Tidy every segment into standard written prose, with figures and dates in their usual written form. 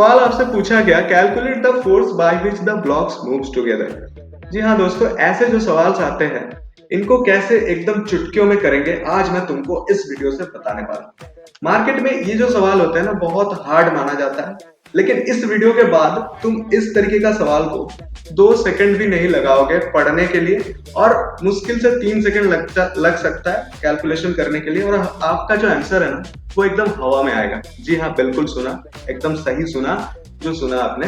सवाल आपसे पूछा गया, calculate the force by which the blocks moves together. जी हाँ दोस्तों, ऐसे जो सवाल आते हैं इनको कैसे एकदम चुटकियों में करेंगे, आज मैं तुमको इस वीडियो से बताने वाला हूँ। मार्केट में ये जो सवाल होते हैं ना, बहुत हार्ड माना जाता है, लेकिन इस वीडियो के बाद तुम इस तरीके का सवाल को 2 सेकंड भी नहीं लगाओगे पढ़ने के लिए, और मुश्किल से 3 सेकंड लग सकता है कैलकुलेशन करने के लिए, और आपका जो आंसर है ना वो एकदम हवा में आएगा। जी हाँ, बिल्कुल सुना, एकदम सही सुना। जो सुना आपने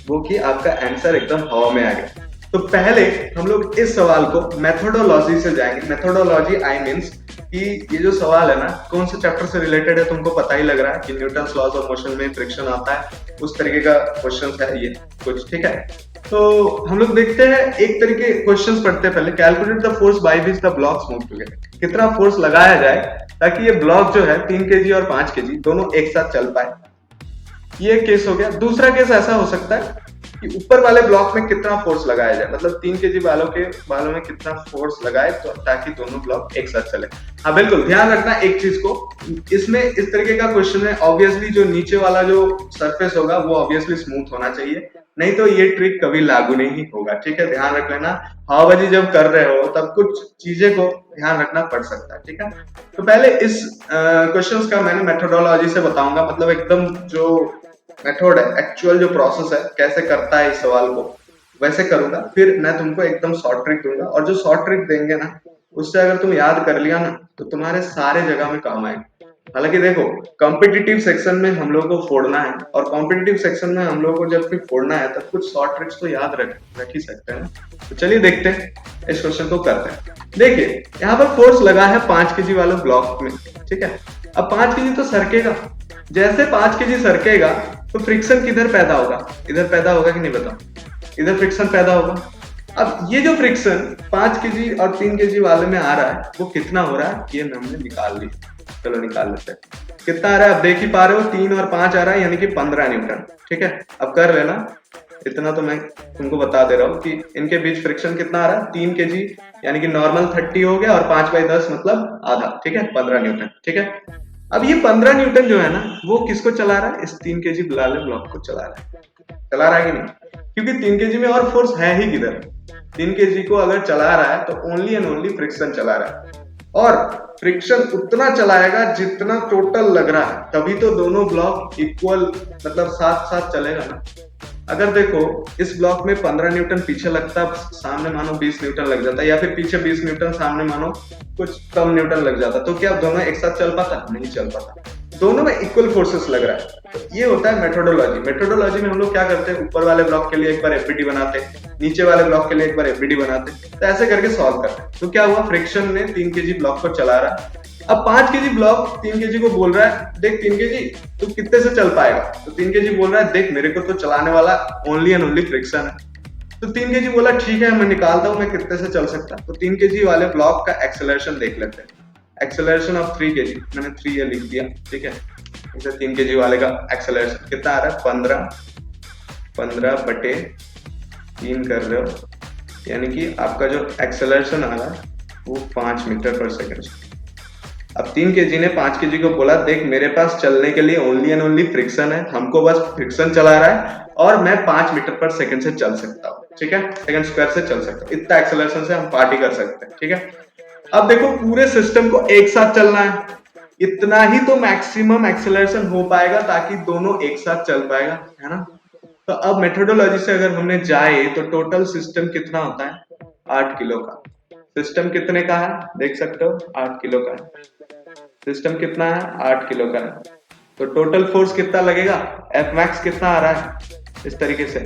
वो कि आपका आंसर एकदम हवा में आएगा। तो पहले हम लोग इस सवाल को मेथोडोलॉजी से जाएंगे। मेथोडोलॉजी आई मीन्स कि ये जो सवाल है ना, कौन से चैप्टर से रिलेटेड है तुमको पता ही लग रहा है कि न्यूटन्स लॉज ऑफ मोशन में फ्रिक्शन आता है, उस तरीके का क्वेश्चन है ये कुछ, ठीक है। तो हम लोग देखते हैं, एक तरीके क्वेश्चंस पढ़ते हैं। पहले calculate the force by which the blocks move together. कितना फोर्स लगाया जाए ताकि ये ब्लॉक जो है 3 kg और 5 kg दोनों एक साथ चल पाए। ये केस हो गया। दूसरा केस ऐसा हो सकता है कि ऊपर वाले ब्लॉक में कितना फोर्स लगाया जाए, मतलब 3 kg बालों में कितना फोर्स लगाए तो ताकि दोनों ब्लॉक एक साथ चले। हाँ बिल्कुल, ध्यान रखना एक चीज को, इसमें इस तरीके का क्वेश्चन है, ऑब्वियसली जो नीचे वाला जो सरफेस होगा वो ऑब्वियसली स्मूथ होना चाहिए, नहीं तो ये ट्रिक कभी लागू नहीं होगा, ठीक है। ध्यान रख लेना, हवाबाजी जब कर रहे हो तब कुछ चीजें को ध्यान रखना पड़ सकता है, ठीक है। तो पहले इस क्वेश्चंस का मैंने मेथोडोलॉजी से बताऊंगा, मतलब एकदम जो मेथड है, एक्चुअल जो प्रोसेस है, कैसे करता है इस सवाल को, वैसे करूंगा। फिर मैं तुमको एकदम शॉर्ट ट्रिक दूंगा, और जो शॉर्ट ट्रिक देंगे ना उससे अगर तुम याद कर लिया ना तो तुम्हारे सारे जगह में काम आएगा। हालांकि देखो, कॉम्पिटिटिव सेक्शन में हम लोग को फोड़ना है, और कॉम्पिटिटिव सेक्शन में हम लोग को जब भी फोड़ना है तब कुछ शॉर्ट ट्रिक्स तो याद रख ही सकते हैं ना। तो चलिए देखते हैं, इस क्वेश्चन को करते हैं। देखिए, यहाँ पर फोर्स लगा है 5 kg वाले ब्लॉक में, ठीक है। अब 5 kg तो सरकेगा, जैसे 5 kg सरकेगा तो फ्रिक्शन किधर पैदा होगा, इधर पैदा होगा कि नहीं बताओ, इधर फ्रिक्शन पैदा होगा। अब ये जो फ्रिक्शन 5 kg और 3 kg वाले में आ रहा है वो कितना हो रहा है, ये हमने निकाल लिया। चलो निकाल लेते हैं, कितना आ रहा है। अब देख ही पा रहे हो, 3 और 5 आ रहा है, यानी कि 15 न्यूटन, ठीक है। अब कर लेना, इतना तो मैं तुमको बता दे रहा हूँ कि इनके बीच फ्रिक्शन कितना आ रहा है, 3 kg, यानी कि नॉर्मल 30 हो गया, और 5/10 मतलब आधा, ठीक है, 15 न्यूटन, ठीक है। अब ये 15 न्यूटन जो है ना वो किसको चला रहा है, इस 3 kg वाले ब्लॉक को चला रहा है कि नहीं, क्योंकि 3 kg में और फोर्स है ही किधर। 3 kg को अगर चला रहा है तो ओनली एंड ओनली फ्रिक्शन चला रहा है, और फ्रिक्शन उतना चलाएगा जितना टोटल लग रहा है, तभी तो दोनों ब्लॉक इक्वल, मतलब साथ साथ चलेगा ना। अगर देखो, इस ब्लॉक में 15 न्यूटन पीछे लगता, सामने मानो 20 न्यूटन लग जाता, या फिर पीछे 20 न्यूटन, सामने मानो कुछ कम न्यूटन लग जाता, तो क्या दोनों एक साथ चल पाता, नहीं चल पाता। दोनों में इक्वल फोर्सेस लग रहा है। तो ये होता है मेथोडोलॉजी। मेथोडोलॉजी में हम लोग क्या करते हैं, ऊपर वाले ब्लॉक के लिए एक बार एफबीडी बनाते हैं, नीचे वाले ब्लॉक के लिए एक बार एफबीडी बनाते हैं, तो ऐसे करके सॉल्व करते हैं। तो क्या हुआ, फ्रिक्शन ने 3 kg ब्लॉक को चला रहा है। अब 5 kg ब्लॉक 3 kg को बोल रहा है, देख 3 kg तू कितने से चल पाएगा, तो 3 kg बोल रहा है, देख मेरे को तो चलाने वाला ओनली एंड ओनली फ्रिक्शन है। तो 3 kg बोला, ठीक है मैं निकालता हूं मैं कितने से चल सकता। तो 3 kg वाले ब्लॉक का एक्सेलरेशन देख लेते हैं। एक्सेलरेशन ऑफ 3 kg, मैंने 3 ये लिख दिया, ठीक है। इसे 3 kg वाले का एक्सेलरेशन कितना आ रहा है, 15/3 कर रहे हो, यानी कि आपका जो एक्सेलरेशन आ रहा है वो 5 मीटर पर सेकंड। अब 3 kg ने 5 kg को बोला, देख मेरे पास चलने के लिए ओनली एंड ओनली फ्रिक्शन है, हमको बस फ्रिक्शन चला रहा है, और मैं 5 मीटर पर सेकंड से चल सकता हूँ, ठीक है, सेकंड स्क्वायर से चल सकता हूँ। इतना एक्सेलरेशन से हम पार्टी कर सकते हैं, ठीक है। अब देखो, पूरे सिस्टम को एक साथ चलना है, इतना ही तो मैक्सिमम एक्सेलरेशन हो पाएगा ताकि दोनों एक साथ चल पाएगा, है ना। तो अब मेथोडोलॉजी से अगर हमने जाए तो टोटल सिस्टम कितना होता है, 8 किलो का। सिस्टम कितने का है देख सकते हो, 8 किलो का है। सिस्टम कितना है, 8 किलो का है। तो टोटल फोर्स कितना लगेगा, एफ मैक्स कितना आ रहा है, इस तरीके से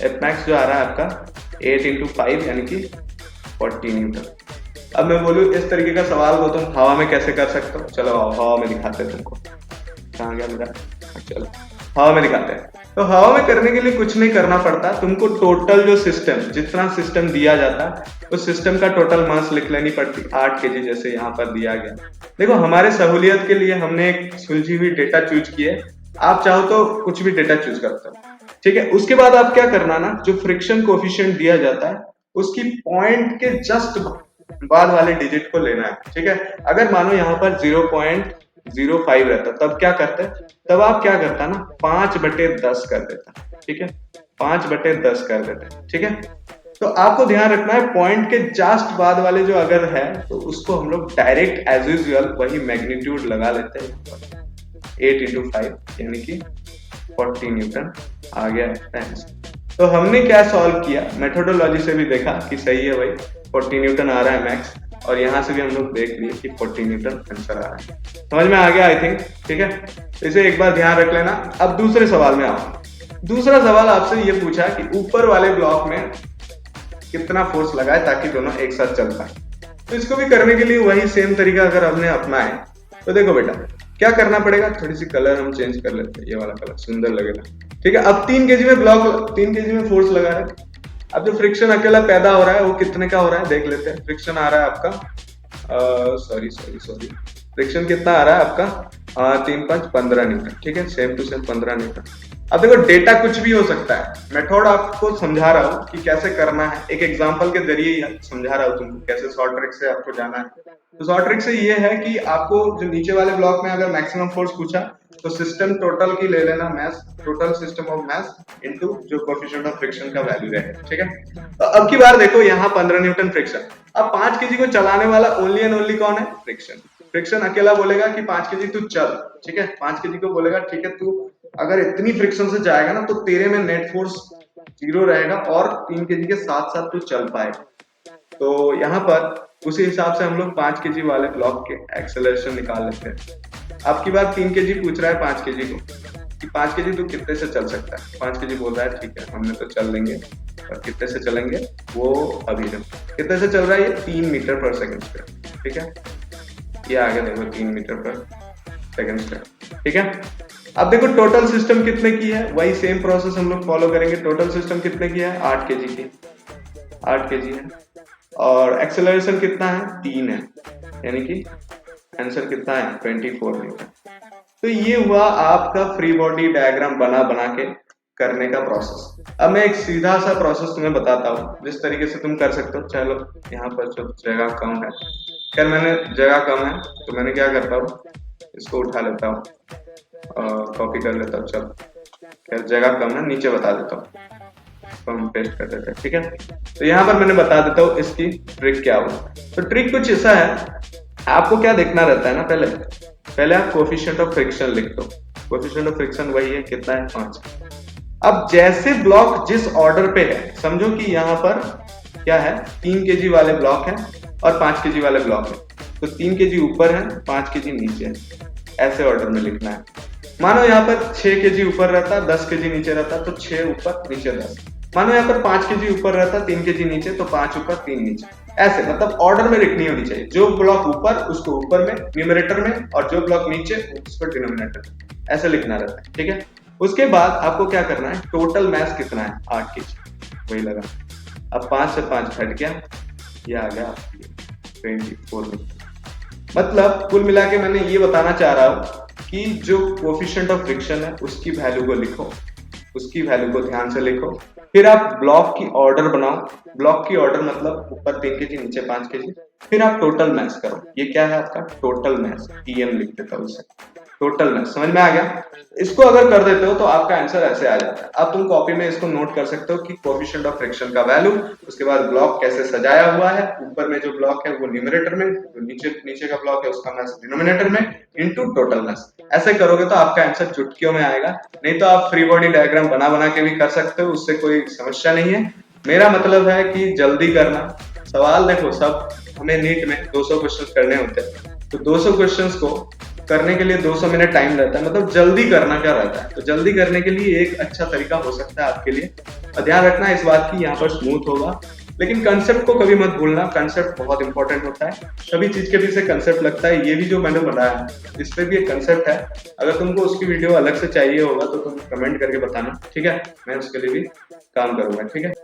एफ मैक्स जो आ रहा है आपका 8 इंटू 5 यानी कि 40 न्यूटन। अब मैं बोलूं इस तरीके का सवाल को तुम हवा में कैसे कर सकते हो, चलो हवा में दिखाते हैं तुमको। कहाँ गया मेरा, चलो हवा में दिखाते हैं। तो हवा में करने के लिए कुछ नहीं करना पड़ता, तुमको टोटल जो सिस्टम, जितना सिस्टम दिया जाता है उस सिस्टम का टोटल मास लिख लेनी पड़ती, 8 kg जैसे यहाँ पर दिया गया। देखो, हमारे सहूलियत के लिए हमने एक सुलझी हुई डेटा चूज की है, आप चाहो तो कुछ भी डेटा चूज करते हो, ठीक है। उसके बाद आप क्या करना ना, जो फ्रिक्शन कोफिशिएंट दिया जाता है उसकी पॉइंट के जस्ट बाद वाले डिजिट को लेना है, ठीक है। अगर मानो यहाँ पर 0.5 रहता, तब क्या करते, तब आप क्या करता ना 5/10 कर देता, ठीक है, 5/10 कर देते, ठीक है। तो आपको ध्यान रखना है पॉइंट के जस्ट बाद वाले जो अगर है तो उसको हम लोग डायरेक्ट एज यूजुअल वही मैग्नीट्यूड लगा लेते हैं, 8 × 5 यानी कि 40 न्यूटन आ गया आंसर। तो हमने क्या सॉल्व किया, मेथोडोलॉजी से भी देखा कि सही है भाई, 40 न्यूटन आ रहा है मैक्स, और यहाँ से भी हम लोग देख लिए कि 40 न्यूटन आंसर आ रहा है। समझ में आ गया आई थिंक, ठीक है। इसे एक बार ध्यान रख लेना। अब दूसरे सवाल में आओ। दूसरा सवाल आपसे ये पूछा कि ऊपर वाले ब्लॉक में कितना फोर्स लगाए ताकि दोनों एक साथ चल पाए। तो इसको भी करने के लिए वही सेम तरीका अगर हमने अपनाए तो देखो बेटा क्या करना पड़ेगा, थोड़ी सी कलर हम चेंज कर लेते हैं, ये वाला कलर सुंदर लगेगा, ठीक है। अब 3 केजी में ब्लॉक, 3 केजी में फोर्स लगा रहे हैं। अब जो फ्रिक्शन अकेला पैदा हो रहा है वो कितने का हो रहा है देख लेते हैं। फ्रिक्शन आ रहा है आपका सॉरी फ्रिक्शन कितना आ रहा है आपका 3×5 15 न्यूटन, ठीक है, सेम टू सेम 15 न्यूटन। अब देखो डेटा कुछ भी हो सकता है, मेथड आपको समझा रहा हूँ कि कैसे करना है, एक एग्जांपल के जरिए समझा रहा हूँ तुमको कैसे शॉर्ट ट्रिक से आपको जाना है। तो शॉर्ट ट्रिक से ये है कि आपको जो नीचे वाले ब्लॉक में अगर मैक्सिमम फोर्स पूछा तो सिस्टम टोटल की ले लेना mass, total system of mass into जो कोएफिशिएंट ऑफ फ्रिक्शन का वैल्यू रहेगा, ठीक है। तो अब की बार देखो यहाँ 15 न्यूटन फ्रिक्शन, अब 5 केजी को चलाने वाला ओनली एंड ओनली कौन है, फ्रिक्शन। फ्रिक्शन अकेला बोलेगा कि 5 केजी तू चल, ठीक है, 5 केजी को बोलेगा ठीक है तू अगर इतनी फ्रिक्शन से जाएगा ना तो तेरे में नेट फोर्स 0 रहेगा और 3 केजी के साथ साथ तू चल पाएगा। तो यहाँ पर उसी हिसाब से हम लोग 5 केजी वाले ब्लॉक के एक्सेलरेशन निकाल लेते हैं। अब की बार 3 केजी पूछ रहा है 5 केजी को कि 5 केजी तू कितने से चल सकता है। 5 केजी बोल रहा है ठीक है हमने तो चल लेंगे, और कितने से चलेंगे वो अभी देखो कितने से चल रहा है, ये 3 मीटर पर सेकंड स्क्वायर, ठीक है, ये आगे देखो 3 मीटर पर सेकंड स्क्वायर, ठीक है। अब देखो टोटल सिस्टम कितने की है, वही सेम प्रोसेस हम लोग फॉलो करेंगे। टोटल सिस्टम कितने की है, 8 केजी की, 8 केजी है, और एक्सेलरेशन कितना है 3 है, यानी कि आंसर कितना है 24 न्यूटन। तो ये हुआ आपका फ्री बॉडी डायग्राम बना बना के करने का प्रोसेस। अब मैं एक सीधा सा प्रोसेस तुम्हें बताता हूँ जिस तरीके से तुम कर सकते हो। चलो यहाँ पर जो जगह कम है, खैर मैंने जगह कम है तो मैंने क्या करता हूँ इसको उठा लेता हूँ, कॉपी कर लेता हूँ, चलो खैर जगह कम है नीचे बता देता हूँ, इसको हम पेस्ट कर देते हैं, ठीक है। तो यहाँ पर मैंने बता देता हूँ इसकी ट्रिक क्या हो। तो ट्रिक कुछ ऐसा है, आपको क्या देखना रहता है ना, पहले आप कोएफिशिएंट ऑफ फ्रिक्शन लिख दो। कोएफिशिएंट ऑफ फ्रिक्शन वही है कितना है 5। अब जैसे ब्लॉक जिस ऑर्डर पे है, समझो कि यहाँ पर क्या है 3 केजी वाले ब्लॉक है और 5 केजी वाले ब्लॉक है, तो 3 केजी ऊपर है 5 केजी नीचे है, ऐसे ऑर्डर में लिखना है। मानो यहाँ पर 6 केजी ऊपर रहता 10 केजी नीचे रहता तो 6 ऊपर नीचे 10। मानो यहाँ पर 5 केजी ऊपर रहता 3 केजी नीचे तो 5 ऊपर 3 नीचे, ऐसे मतलब ऑर्डर में लिखनी होनी चाहिए। जो ब्लॉक ऊपर उसको ऊपर में न्यूमरेटर में, और जो ब्लॉक नीचे उसको डिनोमिनेटर में, ऐसे लिखना रहता है, ठीक है। उसके बाद आपको क्या करना है, टोटल मास कितना है 8 केजी, वही लगा। अब 5 से 5 घट गया, ये आ गया 24 मीटर। मतलब कुल मिला के मैंने ये बताना चाह रहा हूँ कि जो कोएफिशिएंट ऑफ फ्रिक्शन है उसकी वैल्यू को लिखो, उसकी वैल्यू को ध्यान से लिखो, फिर आप ब्लॉक की ऑर्डर बनाओ। ब्लॉक की ऑर्डर मतलब ऊपर 3 केजी नीचे 5 केजी, फिर आप टोटल मास करो। ये क्या है आपका टोटल मास, टीएम लिख देता हूं उसे, टोटल मास। समझ में आ गया। इसको अगर कर देते हो तो आपका आंसर ऐसे आ जाता है। अब तुम कॉपी में इसको नोट कर सकते हो कि कोएफिशिएंट ऑफ फ्रिक्शन का वैल्यू, उसके बाद ब्लॉक कैसे सजाया हुआ है, ऊपर में जो ब्लॉक है वो न्यूमरेटर में, जो नीचे का ब्लॉक है उसका मास डिनोमिनेटर में, इनटू टोटल मास। ऐसे करोगे तो आपका आंसर चुटकियों में आएगा। नहीं तो आप फ्री बॉडी डायग्राम बना बना के भी कर सकते हो, उससे कोई समस्या नहीं है। मेरा मतलब है कि जल्दी करना। सवाल देखो सब हमें नीट में 200 क्वेश्चन करने होते हैं, तो 200 क्वेश्चंस को करने के लिए 200 मिनट टाइम रहता है, मतलब जल्दी करना क्या रहता है। तो जल्दी करने के लिए एक अच्छा तरीका हो सकता है आपके लिए, और ध्यान रखना इस बात की, यहाँ पर स्मूथ होगा, लेकिन कंसेप्ट को कभी मत भूलना। कंसेप्ट बहुत इंपॉर्टेंट होता है, सभी चीज के पीछे कंसेप्ट लगता है। ये भी जो मैंने बनाया इस पे भी एक कंसेप्ट है। अगर तुमको उसकी वीडियो अलग से चाहिए होगा तो तुम कमेंट करके बताना, ठीक है, मैं उसके लिए भी काम करूंगा, ठीक है।